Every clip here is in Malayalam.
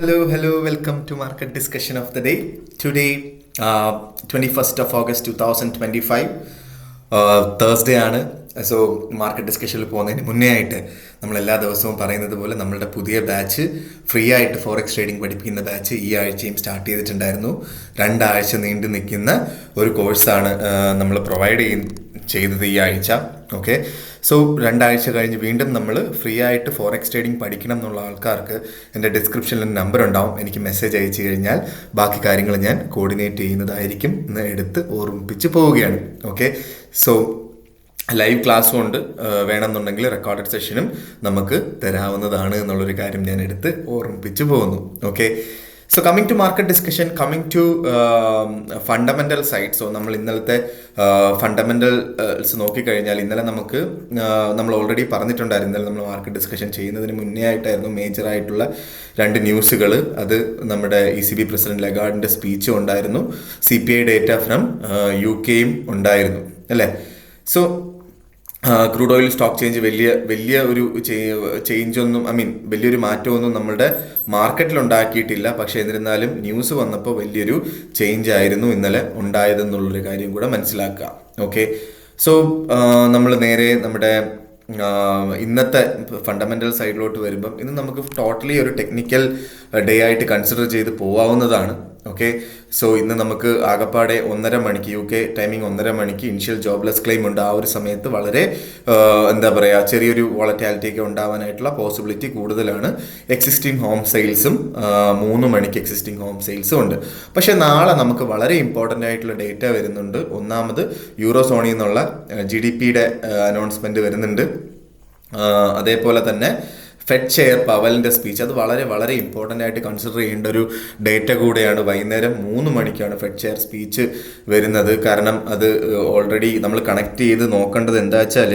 Hello, welcome to market discussion of the day. Today, 21st of August 2025, Thursday ആണ്. സോ മാർക്കറ്റ് ഡിസ്കഷനിൽ പോകുന്നതിന് മുന്നേ ആയിട്ട് നമ്മൾ എല്ലാ ദിവസവും പറയുന്നത് പോലെ നമ്മളുടെ പുതിയ ബാച്ച് ഫ്രീ ആയിട്ട് ഫോറക്സ് ട്രേഡിംഗ് പഠിപ്പിക്കുന്ന ബാച്ച് ഈ ആഴ്ചയും സ്റ്റാർട്ട് ചെയ്തിട്ടുണ്ടായിരുന്നു. 2 ആഴ്ച നീണ്ടു നിൽക്കുന്ന ഒരു കോഴ്സാണ് നമ്മൾ പ്രൊവൈഡ് ചെയ്തത് ഈ ആഴ്ച. ഓക്കെ, സോ 2 ആഴ്ച കഴിഞ്ഞ് വീണ്ടും നമ്മൾ ഫ്രീ ആയിട്ട് ഫോറക്സ് ട്രേഡിംഗ് പഠിക്കണം എന്നുള്ള ആൾക്കാർക്ക് എൻ്റെ ഡിസ്ക്രിപ്ഷനിൽ നമ്പർ ഉണ്ടാവും. എനിക്ക് മെസ്സേജ് അയച്ചു കഴിഞ്ഞാൽ ബാക്കി കാര്യങ്ങൾ ഞാൻ കോർഡിനേറ്റ് ചെയ്യുന്നതായിരിക്കും എന്ന് എടുത്ത് ഓർമ്മിപ്പിച്ച് പോവുകയാണ്. ഓക്കെ, സോ ലൈവ് ക്ലാസ്സും ഉണ്ട്, വേണമെന്നുണ്ടെങ്കിൽ റെക്കോർഡഡ് സെഷനും നമുക്ക് തരാവുന്നതാണ് എന്നുള്ളൊരു കാര്യം ഞാൻ എടുത്ത് ഓർമ്മിപ്പിച്ച് പോകുന്നു. Okay, so coming to market discussion, coming to fundamental side. So നമ്മൾ ഇന്നലത്തെ ഫണ്ടമെൻ്റൽസ് നോക്കിക്കഴിഞ്ഞാൽ ഇന്നലെ നമ്മൾ ഓൾറെഡി പറഞ്ഞിട്ടുണ്ടായിരുന്നു. ഇന്നലെ നമ്മൾ മാർക്കറ്റ് ഡിസ്കഷൻ ചെയ്യുന്നതിന് മുന്നേ ആയിട്ടായിരുന്നു മേജറായിട്ടുള്ള 2 ന്യൂസുകൾ. അത് നമ്മുടെ ECB പ്രസിഡന്റ് ലഗാർഡിൻ്റെ സ്പീച്ചും ഉണ്ടായിരുന്നു, CPI ഡേറ്റ ഫ്രം UK ഉണ്ടായിരുന്നു അല്ലേ. So crude oil stock change വലിയ ഒരു ചേഞ്ചൊന്നും വലിയൊരു മാറ്റമൊന്നും നമ്മളുടെ മാർക്കറ്റിൽ ഉണ്ടാക്കിയിട്ടില്ല. പക്ഷേ എന്നിരുന്നാലും ന്യൂസ് വന്നപ്പോൾ വലിയൊരു ചേഞ്ച് ആയിരുന്നു ഇന്നലെ ഉണ്ടായതെന്നുള്ളൊരു കാര്യം കൂടെ മനസ്സിലാക്കുക. ഓക്കെ, സോ നമ്മൾ നേരെ നമ്മുടെ ഇന്നത്തെ ഫണ്ടമെൻ്റൽ സൈഡിലോട്ട് വരുമ്പം ഇന്ന് നമുക്ക് ടോട്ടലി ഒരു ടെക്നിക്കൽ ഡേ ആയിട്ട് കൺസിഡർ ചെയ്ത് പോവാവുന്നതാണ്. ഓക്കെ, സോ ഇന്ന് നമുക്ക് ആകപ്പാടെ 1:30 മണിക്ക് UK ടൈമിംഗ് 1:30 മണിക്ക് ഇനിഷ്യൽ ജോബ്ലെസ് ക്ലെയിം ഉണ്ട്. ആ ഒരു സമയത്ത് വളരെ ചെറിയൊരു വോളറ്റാലിറ്റി ഒക്കെ ഉണ്ടാവാനായിട്ടുള്ള പോസിബിലിറ്റി കൂടുതലാണ്. എക്സിസ്റ്റിംഗ് ഹോം സെയിൽസും 3 മണിക്ക് എക്സിസ്റ്റിംഗ് ഹോം സെയിൽസും ഉണ്ട്. പക്ഷേ നാളെ നമുക്ക് വളരെ ഇമ്പോർട്ടൻ്റ് ആയിട്ടുള്ള ഡേറ്റ വരുന്നുണ്ട്. ഒന്നാമത് യൂറോ സോണിൽ നിന്നുള്ള GDPയുടെ അനൗൺസ്മെൻറ്റ് വരുന്നുണ്ട്. അതേപോലെ തന്നെ ഫെഡ് ചെയർ പവലിൻ്റെ സ്പീച്ച്, അത് വളരെ വളരെ ഇമ്പോർട്ടൻ്റ് ആയിട്ട് കൺസിഡർ ചെയ്യേണ്ട ഒരു ഡേറ്റ കൂടെയാണ്. വൈകുന്നേരം 3 മണിക്കാണ് ഫെഡ് ചെയർ സ്പീച്ച് വരുന്നത്. കാരണം അത് ഓൾറെഡി നമ്മൾ കണക്ട് ചെയ്ത് നോക്കേണ്ടത് എന്താ വെച്ചാൽ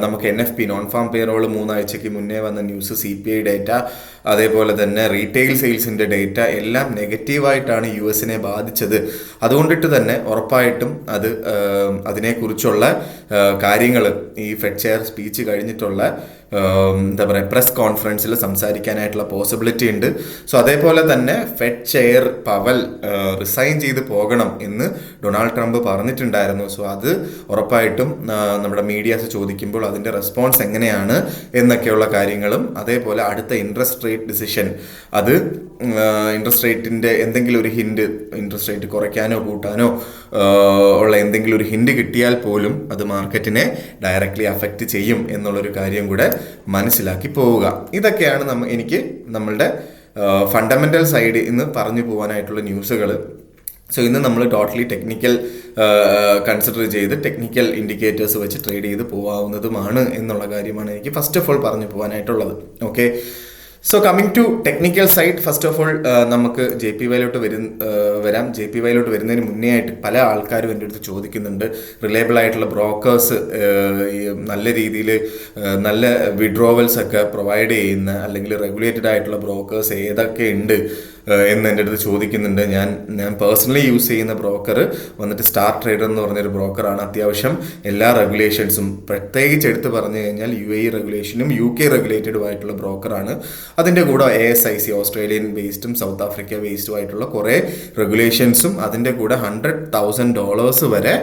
നമുക്ക് NFP നോൺ ഫാം പേറോൾ 3 ആഴ്ചയ്ക്ക് മുന്നേ വന്ന ന്യൂസ്, CPI ഡേറ്റ, അതേപോലെ തന്നെ റീറ്റെയിൽ സെയിൽസിൻ്റെ ഡേറ്റ എല്ലാം നെഗറ്റീവായിട്ടാണ് US ബാധിച്ചത്. അതുകൊണ്ടിട്ട് തന്നെ ഉറപ്പായിട്ടും അതിനെക്കുറിച്ചുള്ള കാര്യങ്ങൾ ഈ ഫെഡ് ചെയർ സ്പീച്ച് കഴിഞ്ഞിട്ടുള്ള പ്രസ് കോൺഫറൻസിൽ സംസാരിക്കാനായിട്ടുള്ള പോസിബിലിറ്റി ഉണ്ട്. സോ അതേപോലെ തന്നെ ഫെഡ് ചെയർ പവൽ റിസൈൻ ചെയ്ത് പോകണം എന്ന് ഡൊണാൾഡ് ട്രംപ് പറഞ്ഞിട്ടുണ്ടായിരുന്നു. സോ അത് ഉറപ്പായിട്ടും നമ്മുടെ മീഡിയാസ് ചോദിക്കുമ്പോൾ അതിൻ്റെ റെസ്പോൺസ് എങ്ങനെയാണ് എന്നൊക്കെയുള്ള കാര്യങ്ങളും, അതേപോലെ അടുത്ത ഇൻട്രസ്റ്റ് റേറ്റ് ഡിസിഷൻ, അത് ഇൻട്രസ്റ്റ് റേറ്റിൻ്റെ എന്തെങ്കിലും ഒരു ഹിൻഡ്, ഇൻട്രസ്റ്റ് റേറ്റ് കുറയ്ക്കാനോ കൂട്ടാനോ ഉള്ള എന്തെങ്കിലും ഒരു ഹിൻഡ് കിട്ടിയാൽ പോലും അത് മാർക്കറ്റിനെ ഡയറക്റ്റ്ലി അഫക്റ്റ് ചെയ്യും എന്നുള്ളൊരു കാര്യം കൂടെ മനസ്സിലാക്കി പോവുക. ഇതൊക്കെയാണ് എനിക്ക് നമ്മളുടെ ഫണ്ടമെൻ്റൽ സൈഡ് ഇന്ന് പറഞ്ഞു പോകാനായിട്ടുള്ള ന്യൂസുകൾ. സോ ഇന്ന് നമ്മൾ ടോട്ടലി ടെക്നിക്കൽ കൺസിഡർ ചെയ്ത് ടെക്നിക്കൽ ഇൻഡിക്കേറ്റേഴ്സ് വെച്ച് ട്രേഡ് ചെയ്ത് പോകാവുന്നതുമാണ് എന്നുള്ള കാര്യമാണ് എനിക്ക് ഫസ്റ്റ് ഓഫ് ഓൾ പറഞ്ഞു പോകാനായിട്ടുള്ളത്. Okay, so coming to technical side, first of all നമുക്ക് JPYയിലോട്ട് വരാം. JPYയിലോട്ട് വരുന്നതിന് മുന്നേ ആയിട്ട് പല ആൾക്കാരും എൻ്റെ അടുത്ത് ചോദിക്കുന്നുണ്ട്, റിലയബിൾ ആയിട്ടുള്ള ബ്രോക്കേഴ്സ്, നല്ല രീതിയിൽ നല്ല വിഡ്രോവൽസ് ഒക്കെ പ്രൊവൈഡ് ചെയ്യുന്ന അല്ലെങ്കിൽ റെഗുലേറ്റഡ് ആയിട്ടുള്ള ബ്രോക്കേഴ്സ് ഏതൊക്കെ ഉണ്ട് എന്ന് എൻ്റെ അടുത്ത് ചോദിക്കുന്നുണ്ട്. ഞാൻ പേഴ്സണലി യൂസ് ചെയ്യുന്ന ബ്രോക്കർ വന്നിട്ട് സ്റ്റാർ ട്രേഡർ എന്ന് പറഞ്ഞൊരു ബ്രോക്കറാണ്. അത്യാവശ്യം എല്ലാ റെഗുലേഷൻസും, പ്രത്യേകിച്ച് എടുത്ത് പറഞ്ഞു കഴിഞ്ഞാൽ UAE റെഗുലേഷനും UK റെഗുലേറ്റഡും ആയിട്ടുള്ള ബ്രോക്കറാണ്. അതിൻ്റെ കൂടെ ASIC ഓസ്ട്രേലിയൻ ബേസ്ഡും സൗത്ത് ആഫ്രിക്ക ബേസ്ഡും ആയിട്ടുള്ള കുറേ റെഗുലേഷൻസും, അതിൻ്റെ കൂടെ $100,000 വരെ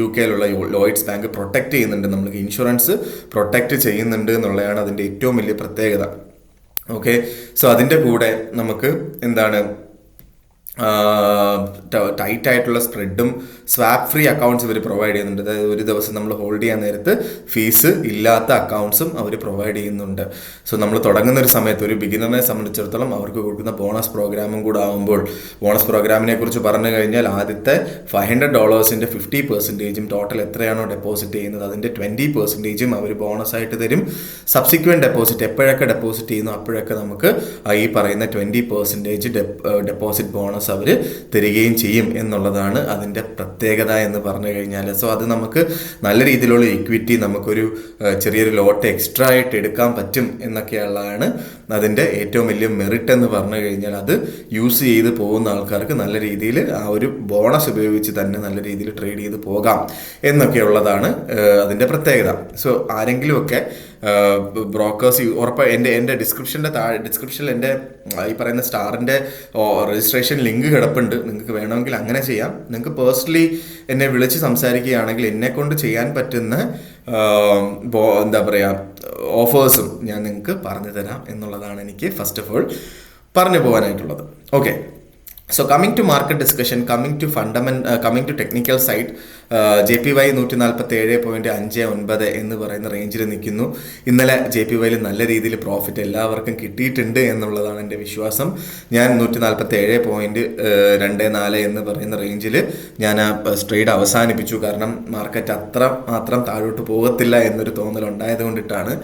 UKയിലുള്ള ലോയിഡ്സ് ബാങ്ക് പ്രൊട്ടക്റ്റ് ചെയ്യുന്നുണ്ട്. നമ്മൾക്ക് ഇൻഷുറൻസ് പ്രൊട്ടക്റ്റ് ചെയ്യുന്നുണ്ട് എന്നുള്ളതാണ് അതിൻ്റെ ഏറ്റവും വലിയ പ്രത്യേകത. ഓക്കെ, സോ അതിൻ്റെ കൂടെ നമുക്ക് ടൈറ്റ് ആയിട്ടുള്ള സ്പ്രെഡും സ്വാപ്പ് ഫ്രീ അക്കൗണ്ട്സ് ഇവർ പ്രൊവൈഡ് ചെയ്യുന്നുണ്ട്. അതായത് ഒരു ദിവസം നമ്മൾ ഹോൾഡ് ചെയ്യാൻ നേരത്ത് ഫീസ് ഇല്ലാത്ത അക്കൗണ്ട്സും അവർ പ്രൊവൈഡ് ചെയ്യുന്നുണ്ട്. സോ നമ്മൾ തുടങ്ങുന്ന ഒരു സമയത്ത് ഒരു ബിഗിനറിനെ സംബന്ധിച്ചിടത്തോളം അവർക്ക് കൊടുക്കുന്ന ബോണസ് പ്രോഗ്രാമും കൂടെ ആകുമ്പോൾ, ബോണസ് പ്രോഗ്രാമിനെ കുറിച്ച് പറഞ്ഞു കഴിഞ്ഞാൽ ആദ്യത്തെ $500 50%, ടോട്ടൽ എത്രയാണോ ഡെപ്പോസിറ്റ് ചെയ്യുന്നത് അതിൻ്റെ 20% അവർ ബോണസായിട്ട് തരും. സബ്സിക്വൻറ്റ് ഡെപ്പോസിറ്റ് എപ്പോഴൊക്കെ ഡെപ്പോസിറ്റ് ചെയ്യുന്നു അപ്പോഴൊക്കെ നമുക്ക് ഈ പറയുന്ന 20% ഡെപ്പോസിറ്റ് ബോണസ് അവർ തരികയും ചെയ്യും എന്നുള്ളതാണ് അതിൻ്റെ പ്രത്യേകത എന്ന് പറഞ്ഞു കഴിഞ്ഞാൽ. സോ അത് നമുക്ക് നല്ല രീതിയിലുള്ള ഇക്വിറ്റി, നമുക്കൊരു ചെറിയൊരു ലോട്ട് എക്സ്ട്രാ ആയിട്ട് എടുക്കാൻ പറ്റും എന്നൊക്കെയുള്ളതാണ് അതിൻ്റെ ഏറ്റവും വലിയ മെറിറ്റ് എന്ന് പറഞ്ഞു കഴിഞ്ഞാൽ. അത് യൂസ് ചെയ്ത് പോകുന്ന ആൾക്കാർക്ക് നല്ല രീതിയിൽ ആ ഒരു ബോണസ് ഉപയോഗിച്ച് തന്നെ നല്ല രീതിയിൽ ട്രേഡ് ചെയ്ത് പോകാം എന്നൊക്കെയുള്ളതാണ് അതിൻ്റെ പ്രത്യേകത. സോ ആരെങ്കിലുമൊക്കെ ബ്രോക്കേഴ്സ് ഉറപ്പായി എൻ്റെ ഡിസ്ക്രിപ്ഷനിൽ എൻ്റെ ഈ പറയുന്ന സ്റ്റാറിൻ്റെ രജിസ്ട്രേഷൻ ലിങ്ക് കിടപ്പുണ്ട്. നിങ്ങൾക്ക് വേണമെങ്കിൽ അങ്ങനെ ചെയ്യാം. നിങ്ങൾക്ക് പേഴ്സണലി എന്നെ വിളിച്ച് സംസാരിക്കുകയാണെങ്കിൽ എന്നെക്കൊണ്ട് ചെയ്യാൻ പറ്റുന്ന എന്താ പറയുക ഓഫേഴ്സും ഞാൻ നിങ്ങൾക്ക് പറഞ്ഞു തരാം എന്നുള്ളതാണ് എനിക്ക് ഫസ്റ്റ് ഓഫ് ഓൾ പറഞ്ഞു പോകാനായിട്ടുള്ളത്. Okay, so coming to market discussion, coming to technical side, JPY 147.59 എന്ന് പറയുന്ന റേഞ്ചിൽ നിൽക്കുന്നു. ഇന്നലെ JPYയിൽ നല്ല രീതിയിൽ പ്രോഫിറ്റ് എല്ലാവർക്കും കിട്ടിയിട്ടുണ്ട് എന്നുള്ളതാണ് എൻ്റെ വിശ്വാസം. ഞാൻ 147.24 എന്ന് പറയുന്ന റേഞ്ചിൽ ഞാൻ ആ ട്രേഡ് അവസാനിപ്പിച്ചു. കാരണം മാർക്കറ്റ് മാത്രം താഴോട്ട് പോകത്തില്ല എന്നൊരു തോന്നലുണ്ടായത് കൊണ്ടിട്ടാണ്.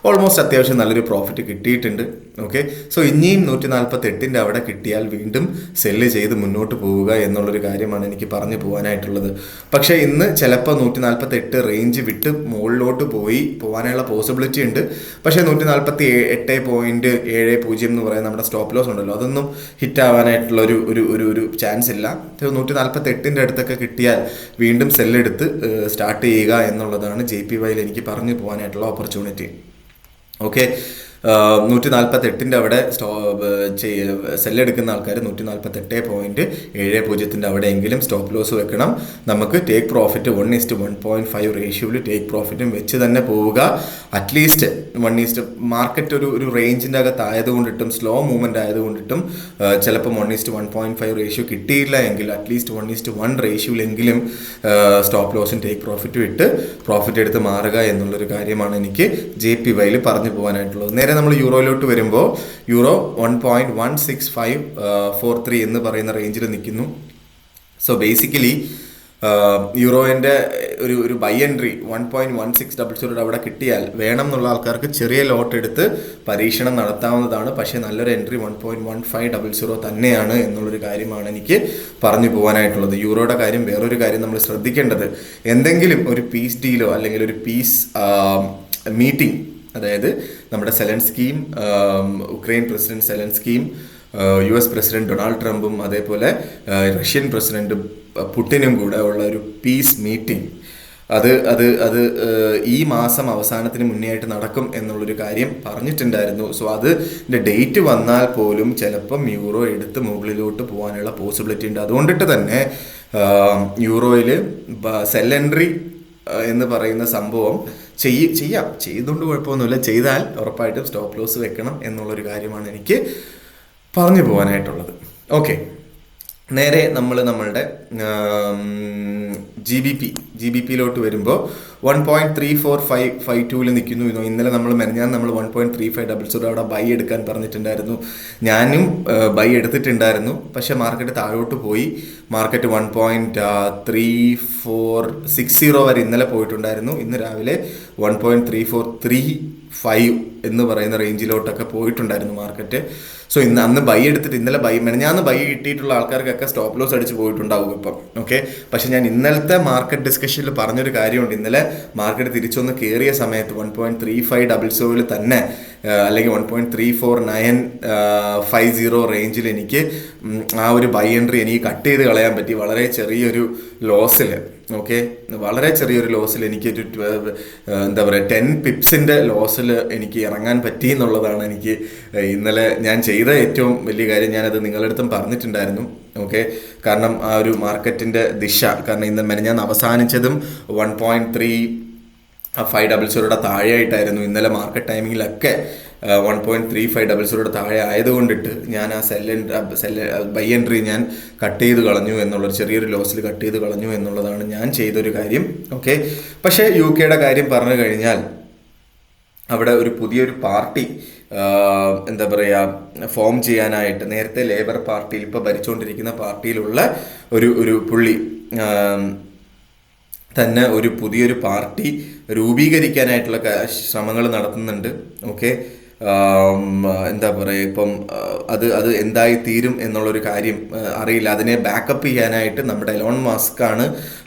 ഓൾമോസ്റ്റ് അത്യാവശ്യം നല്ലൊരു പ്രോഫിറ്റ് കിട്ടിയിട്ടുണ്ട്. ഓക്കെ, സോ ഇനിയും 148 അവിടെ കിട്ടിയാൽ വീണ്ടും സെല്ല് ചെയ്ത് മുന്നോട്ട് പോവുക എന്നുള്ളൊരു കാര്യമാണ് എനിക്ക് പറഞ്ഞു പോകാനായിട്ടുള്ളത്. പക്ഷേ ഇന്ന് ചിലപ്പോൾ 148 റേഞ്ച് വിട്ട് മുകളിലോട്ട് പോകാനുള്ള പോസിബിലിറ്റി ഉണ്ട്. പക്ഷേ 148.70 എന്ന് പറയുന്ന നമ്മുടെ സ്റ്റോപ്പ് ലോസ് ഉണ്ടല്ലോ, അതൊന്നും ഹിറ്റ് ആവാനായിട്ടുള്ള ഒരു ചാൻസ് ഇല്ല. 148 അടുത്തൊക്കെ കിട്ടിയാൽ വീണ്ടും സെല്ലെടുത്ത് സ്റ്റാർട്ട് ചെയ്യുക എന്നുള്ളതാണ് JPYയിൽ എനിക്ക് പറഞ്ഞു പോകാനായിട്ടുള്ള ഓപ്പർച്യൂണിറ്റി. ഓക്കെ, 148 അവിടെ സെല്ലെടുക്കുന്ന ആൾക്കാർ 148.70 അവിടെയെങ്കിലും സ്റ്റോപ്പ് ലോസ് വെക്കണം. നമുക്ക് ടേക്ക് പ്രോഫിറ്റ് 1:1.5 റേഷ്യോയിൽ ടേക്ക് പ്രോഫിറ്റും വെച്ച് തന്നെ പോവുക. അറ്റ്ലീസ്റ്റ് മാർക്കറ്റ് ഒരു റേഞ്ചിൻ്റെ അകത്ത് ആയതുകൊണ്ടിട്ടും സ്ലോ മൂവ്മെൻ്റ് ആയതുകൊണ്ടിട്ടും ചിലപ്പം 1:1.5 റേഷ്യോ കിട്ടിയില്ല എങ്കിൽ അറ്റ്ലീസ്റ്റ് 1:1 റേഷ്യോയിലെങ്കിലും സ്റ്റോപ്പ് ലോസും ടേക്ക് പ്രോഫിറ്റും ഇട്ട് പ്രോഫിറ്റ് എടുത്ത് മാറുക എന്നുള്ളൊരു കാര്യമാണ് എനിക്ക് JPYയിൽ പറഞ്ഞു പോകാനായിട്ടുള്ളത്. നേരെ നമ്മൾ യൂറോയിലോട്ട് വരുമ്പോൾ യൂറോ 1.16543 എന്ന് പറയുന്ന റേഞ്ചിൽ നിൽക്കുന്നു. സോ ബേസിക്കലി യൂറോയിൻ്റെ ഒരു ബൈ എൻട്രി 1.1600 അവിടെ കിട്ടിയാൽ വേണം എന്നുള്ള ആൾക്കാർക്ക് ചെറിയ ലോട്ട് എടുത്ത് പരീക്ഷണം നടത്താവുന്നതാണ്. പക്ഷേ നല്ലൊരു എൻട്രി 1.1500 തന്നെയാണ് എന്നുള്ളൊരു കാര്യമാണ് എനിക്ക് പറഞ്ഞു പോകാനായിട്ടുള്ളത്. യൂറോയുടെ കാര്യം വേറൊരു കാര്യം നമ്മൾ ശ്രദ്ധിക്കേണ്ടത്, എന്തെങ്കിലും ഒരു പീസ് ഡീലോ അല്ലെങ്കിൽ ഒരു പീസ് മീറ്റിംഗ്, അതായത് നമ്മുടെ സെലൻസ്കിയും ഉക്രൈൻ പ്രസിഡന്റ് സെലൻസ്കിയും US പ്രസിഡന്റ് ഡൊണാൾഡ് ട്രംപും അതേപോലെ റഷ്യൻ പ്രസിഡന്റ് പുടിനും കൂടെ ഉള്ള ഒരു പീസ് മീറ്റിംഗ് അത് ഈ മാസം അവസാനത്തിന് മുന്നേ ആയിട്ട് നടക്കും എന്നുള്ളൊരു കാര്യം പറഞ്ഞിട്ടുണ്ടായിരുന്നു. സോ അതിൻ്റെ ഡേറ്റ് വന്നാൽ പോലും ചിലപ്പം യൂറോ എടുത്ത് മുകളിലോട്ട് പോകാനുള്ള പോസിബിലിറ്റി ഉണ്ട്. അതുകൊണ്ടിട്ട് തന്നെ യൂറോയിൽ സെൽ എൻട്രി എന്ന് പറയുന്ന സംഭവം ചെയ്തുകൊണ്ട് കുഴപ്പമൊന്നുമില്ല. ചെയ്താൽ ഉറപ്പായിട്ടും സ്റ്റോപ്പ് ലോസ് വെക്കണം എന്നുള്ളൊരു കാര്യമാണ് എനിക്ക് പറഞ്ഞു പോകാനായിട്ടുള്ളത്. ഓക്കെ, നേരെ നമ്മളുടെ GBPയിലോട്ട് വരുമ്പോൾ 1.3452 നിൽക്കുന്നു. ഇന്നലെ നമ്മൾ 1.3500 അവിടെ ബൈ എടുക്കാൻ പറഞ്ഞിട്ടുണ്ടായിരുന്നു. ഞാനും ബൈ എടുത്തിട്ടുണ്ടായിരുന്നു. പക്ഷെ മാർക്കറ്റ് താഴോട്ട് പോയി. മാർക്കറ്റ് 1.3460 വരെ ഇന്നലെ പോയിട്ടുണ്ടായിരുന്നു. ഇന്ന് രാവിലെ 1.3435 എന്ന് പറയുന്ന റേഞ്ചിലോട്ടൊക്കെ പോയിട്ടുണ്ടായിരുന്നു മാർക്കറ്റ്. സോ അന്ന് ബൈ എടുത്തിട്ട് ഇന്നലെ മെനഞ്ഞാന്ന് ബൈ കിട്ടിയിട്ടുള്ള ആൾക്കാർക്കൊക്കെ സ്റ്റോപ്പ് ലോസ് അടിച്ച് പോയിട്ടുണ്ടാവും ഇപ്പം. ഓക്കെ, പക്ഷെ ഞാൻ ഇന്നലത്തെ മാർക്കറ്റ് ഡിസ്കഷനിൽ പറഞ്ഞൊരു കാര്യമുണ്ട്. ഇന്നലെ മാർക്കറ്റ് തിരിച്ചൊന്ന് കയറിയ സമയത്ത് 1.3500 തന്നെ അല്ലെങ്കിൽ 1.34950 റേഞ്ചിൽ എനിക്ക് ആ ഒരു ബൈ എൻട്രി എനിക്ക് കട്ട് ചെയ്ത് കളയാൻ പറ്റി. വളരെ ചെറിയൊരു ലോസിൽ, ഓക്കെ, വളരെ ചെറിയൊരു ലോസിൽ എനിക്ക് ഒരു എന്താ പറയുക 10 പിപ്സിൻ്റെ ലോസിൽ എനിക്ക് ഇറങ്ങാൻ പറ്റി എന്നുള്ളതാണ് എനിക്ക് ഇന്നലെ ഞാൻ ചെയ്ത ഏറ്റവും വലിയ കാര്യം. ഞാനത് നിങ്ങളുടെ അടുത്തും പറഞ്ഞിട്ടുണ്ടായിരുന്നു. ഓക്കെ, കാരണം ആ ഒരു മാർക്കറ്റിൻ്റെ ദിശ, കാരണം ഇന്ന് ഞാൻ അവസാനിച്ചതും 1.3500 താഴെയായിട്ടായിരുന്നു. ഇന്നലെ മാർക്കറ്റ് ടൈമിങ്ങിലൊക്കെ 1.3500 താഴെ ആയതുകൊണ്ടിട്ട് ഞാൻ ആ ബൈ എൻട്രി ഞാൻ കട്ട് ചെയ്ത് കളഞ്ഞു എന്നുള്ളൊരു ചെറിയൊരു ലോസിൽ കട്ട് ചെയ്ത് കളഞ്ഞു എന്നുള്ളതാണ് ഞാൻ ചെയ്തൊരു കാര്യം. ഓക്കെ, പക്ഷേ UK കാര്യം പറഞ്ഞു കഴിഞ്ഞാൽ അവിടെ ഒരു പുതിയൊരു പാർട്ടി എന്താ പറയുക ഫോം ചെയ്യാനായിട്ട്, നേരത്തെ ലേബർ പാർട്ടിയിൽ ഇപ്പോൾ ഭരിച്ചുകൊണ്ടിരിക്കുന്ന പാർട്ടിയിലുള്ള ഒരു പുള്ളി തന്നെ ഒരു പുതിയൊരു പാർട്ടി രൂപീകരിക്കാനായിട്ടുള്ള ശ്രമങ്ങൾ നടത്തുന്നുണ്ട്. ഓക്കെ, എന്താ പറയുക, ഇപ്പം അത് എന്തായി തീരും എന്നുള്ളൊരു കാര്യം അറിയില്ല. അതിനെ ബാക്കപ്പ് ചെയ്യാനായിട്ട് നമ്മുടെ എലോൺ മസ്ക് ആണ്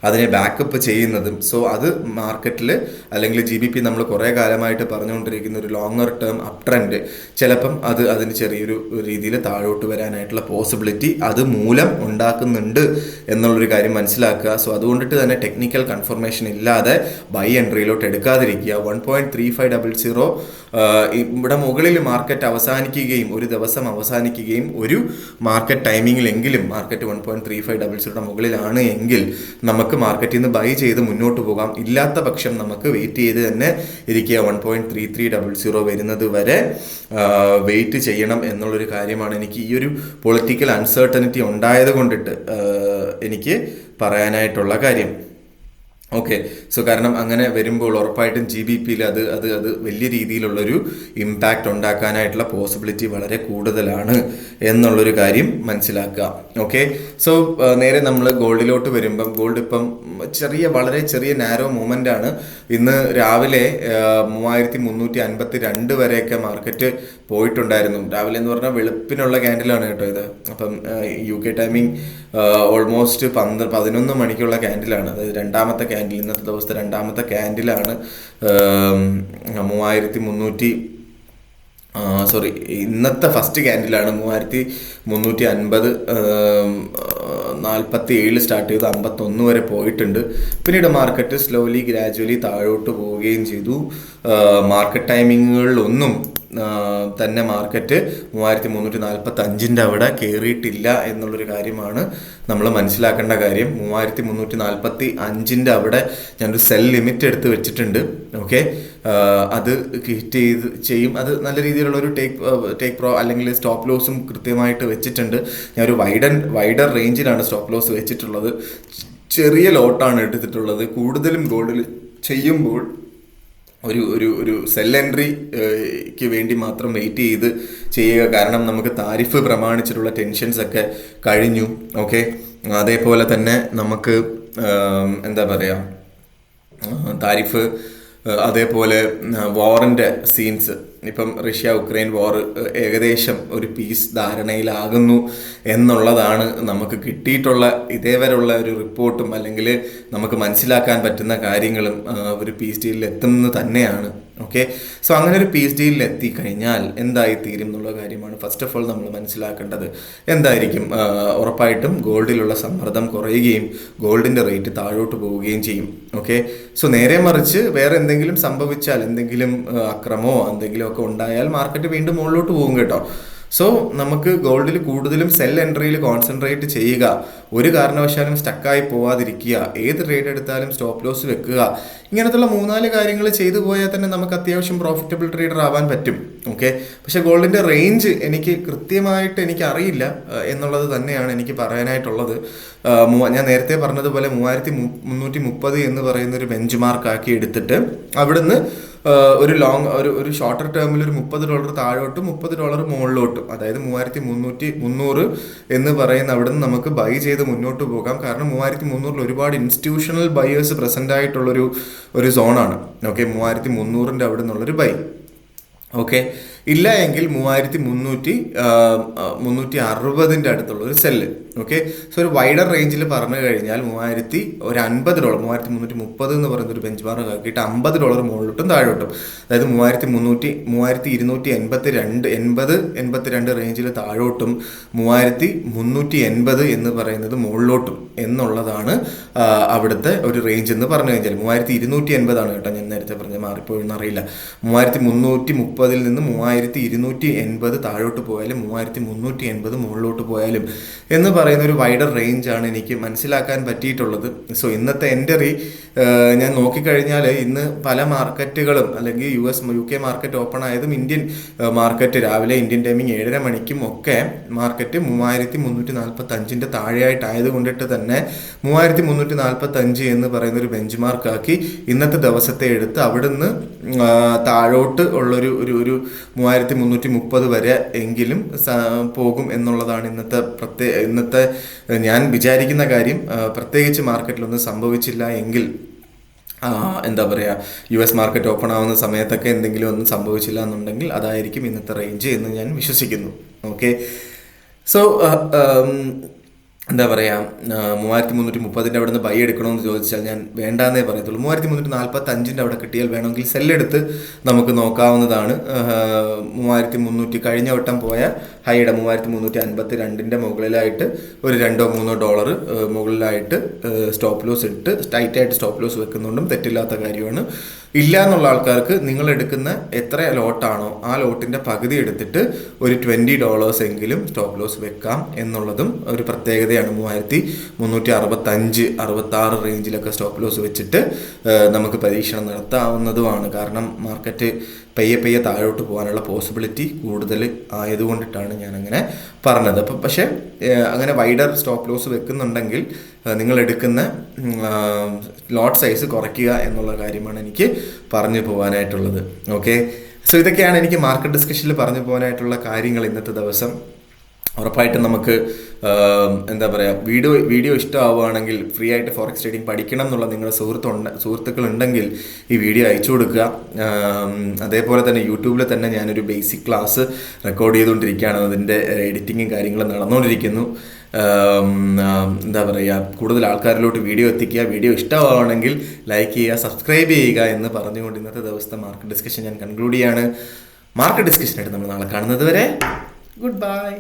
അതിനെ ബാക്കപ്പ് ചെയ്യുന്നതും. സോ അത് മാർക്കറ്റിൽ അല്ലെങ്കിൽ GBP നമ്മൾ കുറേ കാലമായിട്ട് പറഞ്ഞുകൊണ്ടിരിക്കുന്ന ഒരു ലോങ്ങർ ടേം അപ് ട്രെൻഡ് ചിലപ്പം അതിന് ചെറിയൊരു രീതിയിൽ താഴോട്ട് വരാനായിട്ടുള്ള പോസിബിലിറ്റി അത് മൂലം ഉണ്ടാക്കുന്നുണ്ട് എന്നുള്ളൊരു കാര്യം മനസ്സിലാക്കുക. സോ അതുകൊണ്ടിട്ട് തന്നെ ടെക്നിക്കൽ കൺഫർമേഷൻ ഇല്ലാതെ ബൈ എൻട്രിയിലോട്ട് എടുക്കാതിരിക്കുക. 1.3500 ഇവിടെ മുകളിൽ മാർക്കറ്റ് അവസാനിക്കുകയും ഒരു ദിവസം അവസാനിക്കുകയും ഒരു മാർക്കറ്റ് ടൈമിങ്ങിലെങ്കിലും മാർക്കറ്റ് 1.3500 മുകളിലാണ് എങ്കിൽ നമുക്ക് മാർക്കറ്റിൽ നിന്ന് ബൈ ചെയ്ത് മുന്നോട്ട് പോകാം. ഇല്ലാത്ത പക്ഷം നമുക്ക് വെയിറ്റ് ചെയ്ത് തന്നെ ഇരിക്കുക. 1.3300 വരുന്നത് വരെ വെയിറ്റ് ചെയ്യണം എന്നുള്ളൊരു കാര്യമാണ് എനിക്ക് ഈ ഒരു പൊളിറ്റിക്കൽ അൺസർട്ടനിറ്റി ഉണ്ടായത് കൊണ്ടിട്ട് എനിക്ക് പറയാനായിട്ടുള്ള കാര്യം. ഓക്കെ, സോ കാരണം അങ്ങനെ വരുമ്പോൾ ഉറപ്പായിട്ടും GBPയിൽ അത് വലിയ രീതിയിലുള്ളൊരു ഇമ്പാക്റ്റ് ഉണ്ടാക്കാനായിട്ടുള്ള പോസിബിലിറ്റി വളരെ കൂടുതലാണ് എന്നുള്ളൊരു കാര്യം മനസ്സിലാക്കുക. ഓക്കെ, സോ നേരെ നമ്മൾ ഗോൾഡിലോട്ട് വരുമ്പം ഗോൾഡ് ഇപ്പം വളരെ ചെറിയ നാരോ മൂവ്മെൻ്റ് ആണ്. ഇന്ന് രാവിലെ 3352 വരെയൊക്കെ മാർക്കറ്റ് പോയിട്ടുണ്ടായിരുന്നു. രാവിലെ എന്ന് പറഞ്ഞാൽ വെളുപ്പിനുള്ള ക്യാൻഡിലാണ് കേട്ടോ ഇത്. അപ്പം UK ടൈമിങ് ഓൾമോസ്റ്റ് 11 മണിക്കുള്ള ക്യാൻഡിലാണ്. അതായത് രണ്ടാമത്തെ ക്യാൻഡിൽ, ഇന്നത്തെ ദിവസത്തെ രണ്ടാമത്തെ ക്യാൻഡിലാണ്. 3300 ഇന്നത്തെ ഫസ്റ്റ് ക്യാൻഡിലാണ് 3350 47 സ്റ്റാർട്ട് ചെയ്ത് 51 വരെ പോയിട്ടുണ്ട്. പിന്നീട് മാർക്കറ്റ് സ്ലോലി ഗ്രാജുവലി താഴോട്ട് പോവുകയും ചെയ്തു. മാർക്കറ്റ് ടൈമിങ്ങുകളിലൊന്നും തന്നെ മാർക്കറ്റ് 3345 അവിടെ കയറിയിട്ടില്ല എന്നുള്ളൊരു കാര്യമാണ് നമ്മൾ മനസ്സിലാക്കേണ്ട കാര്യം. 3345 അവിടെ ഞാനൊരു സെൽ ലിമിറ്റ് എടുത്ത് വെച്ചിട്ടുണ്ട്. ഓക്കെ, അത് ഹിറ്റ് ചെയ്യും. അത് നല്ല രീതിയിലുള്ള ഒരു ടേക്ക് പ്രോ അല്ലെങ്കിൽ സ്റ്റോപ്പ് ലോസും കൃത്യമായിട്ട് വെച്ചിട്ടുണ്ട്. ഞാനൊരു വൈഡർ റേഞ്ചിലാണ് സ്റ്റോപ്പ് ലോസ് വെച്ചിട്ടുള്ളത്. ചെറിയ ലോട്ടാണ് എടുത്തിട്ടുള്ളത്. കൂടുതലും ഗോൾഡിൽ ചെയ്യുമ്പോൾ ഒരു സെൽ എൻട്രിക്ക് വേണ്ടി മാത്രം വെയിറ്റ് ചെയ്ത് ചെയ്യുക. കാരണം നമുക്ക് താരിഫ് പ്രമാണിച്ചിട്ടുള്ള ടെൻഷൻസ് ഒക്കെ കഴിഞ്ഞു. ഓക്കെ, അതേപോലെ തന്നെ നമുക്ക് എന്താ പറയുക, താരിഫ്, അതേപോലെ വാറിൻ്റെ സീൻസ്. ഇപ്പം റഷ്യ ഉക്രൈൻ വാർ ഏകദേശം ഒരു പീസ് ധാരണയിലാകുന്നു എന്നുള്ളതാണ് നമുക്ക് കിട്ടിയിട്ടുള്ള ഇതേവരെയുള്ള ഒരു റിപ്പോർട്ടും അല്ലെങ്കിൽ നമുക്ക് മനസ്സിലാക്കാൻ പറ്റുന്ന കാര്യങ്ങളും ഒരു പീസ് ഡീലിൽ എത്തുന്നത് തന്നെയാണ്. ഓക്കെ, സോ അങ്ങനെ ഒരു പീസ് ഡീലിൽ എത്തിക്കഴിഞ്ഞാൽ എന്തായി തീരും എന്നുള്ള കാര്യമാണ് ഫസ്റ്റ് ഓഫ് ഓൾ നമ്മൾ മനസ്സിലാക്കേണ്ടത്. എന്തായിരിക്കും? ഉറപ്പായിട്ടും ഗോൾഡിലുള്ള സമ്മർദ്ദം കുറയുകയും ഗോൾഡിൻ്റെ റേറ്റ് താഴോട്ട് പോവുകയും ചെയ്യും. ഓക്കെ, സോ നേരെ മറിച്ച് വേറെ എന്തെങ്കിലും സംഭവിച്ചാൽ, എന്തെങ്കിലും അക്രമോ എന്തെങ്കിലും ഒക്കെ ഉണ്ടായാൽ മാർക്കറ്റ് വീണ്ടും മുകളിലോട്ട് പോകും കേട്ടോ. സോ നമുക്ക് ഗോൾഡിൽ കൂടുതലും സെൽ എൻട്രിയിൽ കോൺസെൻട്രേറ്റ് ചെയ്യുക. ഒരു കാരണവശാലും സ്റ്റക്കായി പോവാതിരിക്കുക. ഏത് ട്രേഡ് എടുത്താലും സ്റ്റോപ്പ് ലോസ് വെക്കുക. ഇങ്ങനത്തുള്ള 3-4 കാര്യങ്ങൾ ചെയ്തു പോയാൽ തന്നെ നമുക്ക് അത്യാവശ്യം പ്രോഫിറ്റബിൾ ട്രേഡർ ആവാൻ പറ്റും. ഓക്കെ, പക്ഷേ ഗോൾഡിൻ്റെ റേഞ്ച് എനിക്ക് കൃത്യമായിട്ട് എനിക്ക് അറിയില്ല എന്നുള്ളത് തന്നെയാണ് എനിക്ക് പറയാനായിട്ടുള്ളത്. ഞാൻ നേരത്തെ പറഞ്ഞതുപോലെ 3330 എന്ന് പറയുന്ന ഒരു ബെഞ്ച് മാർക്കാക്കി എടുത്തിട്ട് അവിടുന്ന് ഒരു ഷോർട്ടർ ടേമിൽ ഒരു $30 താഴോട്ടും $30 മുകളിലോട്ടും, അതായത് 3300 എന്ന് പറയുന്ന അവിടെ നിന്ന് നമുക്ക് ബൈ ചെയ്ത് മുന്നോട്ട് പോകാം. കാരണം 3300 ഒരുപാട് ഇൻസ്റ്റിറ്റ്യൂഷണൽ ബയേഴ്സ് പ്രസന്റ് ആയിട്ടുള്ളൊരു സോണാണ്. ഓക്കെ, 3300 അവിടെ നിന്നുള്ളൊരു ബൈ. ഓക്കെ, ഇല്ല എങ്കിൽ 3360 അടുത്തുള്ള ഒരു സെല്ല്. ഓക്കെ, സോ ഒരു വൈഡർ റേഞ്ചിൽ പറഞ്ഞു കഴിഞ്ഞാൽ $50 3330 എന്ന് പറയുന്ന ഒരു ബെഞ്ച് മാർക്ക് ആക്കിയിട്ട് $50 മുകളിലോട്ടും താഴോട്ടും, അതായത് 3282 റേഞ്ചിൽ താഴോട്ടും 3380 എന്ന് പറയുന്നത് മുകളിലോട്ടും എന്നുള്ളതാണ് അവിടുത്തെ ഒരു റേഞ്ച് എന്ന് പറഞ്ഞു കഴിഞ്ഞാൽ. 3280 കേട്ടോ, ഞാൻ നേരത്തെ പറഞ്ഞത് മാറിപ്പോയെന്ന് അറിയില്ല. 3330 നിന്ന് 3280 താഴോട്ട് പോയാലും 3380 മുകളിലോട്ട് പോയാലും എന്ന് പറയുന്ന ഒരു വൈഡർ റേഞ്ചാണ് എനിക്ക് മനസ്സിലാക്കാൻ പറ്റിയിട്ടുള്ളത്. സോ ഇന്നത്തെ എൻട്രി ഞാൻ നോക്കിക്കഴിഞ്ഞാൽ ഇന്ന് പല മാർക്കറ്റുകളും അല്ലെങ്കിൽ UK മാർക്കറ്റ് ഓപ്പൺ ആയതും ഇന്ത്യൻ മാർക്കറ്റ് രാവിലെ ഇന്ത്യൻ ടൈമിങ് 7:30 മണിക്കും ഒക്കെ മാർക്കറ്റ് 3345 താഴെയായിട്ടായത് കൊണ്ടിട്ട് തന്നെ 3345 എന്ന് പറയുന്ന ഒരു ബെഞ്ച് മാർക്കാക്കി ഇന്നത്തെ ദിവസത്തെ എടുത്ത് അവിടുന്ന് താഴോട്ട് ഉള്ളൊരു 3330 വരെ എങ്കിലും പോകും എന്നുള്ളതാണ് ഇന്നത്തെ ഞാൻ വിചാരിക്കുന്ന കാര്യം. പ്രത്യേകിച്ച് മാർക്കറ്റിലൊന്നും സംഭവിച്ചില്ല എങ്കിൽ എന്താ പറയുക, US മാർക്കറ്റ് ഓപ്പൺ ആവുന്ന സമയത്തൊക്കെ എന്തെങ്കിലും ഒന്നും സംഭവിച്ചില്ല എന്നുണ്ടെങ്കിൽ അതായിരിക്കും ഇന്നത്തെ റേഞ്ച് എന്ന് ഞാൻ വിശ്വസിക്കുന്നു. ഓക്കെ, സോ എന്താ പറയുക, 3330 അവിടെ നിന്ന് ബൈ എടുക്കണമെന്ന് ചോദിച്ചാൽ ഞാൻ വേണ്ടാന്നേ പറയത്തുള്ളൂ. 3345 അവിടെ കിട്ടിയാൽ വേണമെങ്കിൽ സെല്ലെടുത്ത് നമുക്ക് നോക്കാവുന്നതാണ്. 3300 കഴിഞ്ഞ വട്ടം പോയ ഹൈയുടെ 3352 മുകളിലായിട്ട് ഒരു $2-3 മുകളിലായിട്ട് സ്റ്റോപ്പ് ലോസ് ഇട്ട് ടൈറ്റായിട്ട് സ്റ്റോപ്പ് ലോസ് വെക്കുന്നുണ്ടും തെറ്റില്ലാത്ത കാര്യമാണ്. ഇല്ല എന്നുള്ള ആൾക്കാർക്ക് നിങ്ങൾ എടുക്കുന്ന എത്ര ലോട്ടാണോ ആ ലോട്ടിൻ്റെ പകുതി എടുത്തിട്ട് ഒരു $20 എങ്കിലും സ്റ്റോപ്പ് ലോസ് വെക്കാം എന്നുള്ളതും ഒരു പ്രത്യേകതയാണ്. 3365-66 റേഞ്ചിലൊക്കെ സ്റ്റോപ്പ് ലോസ് വെച്ചിട്ട് നമുക്ക് പരീക്ഷണം നടത്താവുന്നതുമാണ്. കാരണം മാർക്കറ്റ് പയ്യെ താഴോട്ട് പോകാനുള്ള പോസിബിലിറ്റി കൂടുതൽ ആയതുകൊണ്ടിട്ടാണ് ഞാൻ അങ്ങനെ പറഞ്ഞത്. അപ്പം പക്ഷേ അങ്ങനെ വൈഡർ സ്റ്റോപ്പ് ലോസ് വെക്കുന്നുണ്ടെങ്കിൽ നിങ്ങൾ എടുക്കുന്ന ലോട്ട് സൈസ് കുറയ്ക്കുക എന്നുള്ള കാര്യമാണ് എനിക്ക് പറഞ്ഞു പോകാനായിട്ടുള്ളത്. ഓക്കെ, സോ ഇതൊക്കെയാണ് എനിക്ക് മാർക്കറ്റ് ഡിസ്കഷനിൽ പറഞ്ഞു പോകാനായിട്ടുള്ള കാര്യങ്ങൾ ഇന്നത്തെ ദിവസം. ഉറപ്പായിട്ടും നമുക്ക് എന്താ പറയുക, വീഡിയോ ഇഷ്ടമാവുകയാണെങ്കിൽ ഫ്രീ ആയിട്ട് ഫോറക്സ് ട്രേഡിംഗ് പഠിക്കണം എന്നുള്ള നിങ്ങളുടെ സുഹൃത്തുക്കളുണ്ടെങ്കിൽ ഈ വീഡിയോ അയച്ചു കൊടുക്കുക. അതേപോലെ തന്നെ യൂട്യൂബിൽ തന്നെ ഞാനൊരു ബേസിക് ക്ലാസ് റെക്കോർഡ് ചെയ്തുകൊണ്ടിരിക്കുകയാണ്. അതിൻ്റെ എഡിറ്റിങ്ങും കാര്യങ്ങളും നടന്നുകൊണ്ടിരിക്കുന്നു. എന്താ പറയുക, കൂടുതൽ ആൾക്കാരിലോട്ട് വീഡിയോ എത്തിക്കുക. വീഡിയോ ഇഷ്ടമാവുകയാണെങ്കിൽ ലൈക്ക് ചെയ്യുക, സബ്സ്ക്രൈബ് ചെയ്യുക എന്ന് പറഞ്ഞുകൊണ്ട് ഇന്നത്തെ ദിവസത്തെ മാർക്കറ്റ് ഡിസ്കഷൻ ഞാൻ കൺക്ലൂഡ് ചെയ്യാണ്. മാർക്കറ്റ് ഡിസ്കഷനായിട്ട് നമ്മൾ നാളെ കാണുന്നത് വരെ ഗുഡ് ബൈ.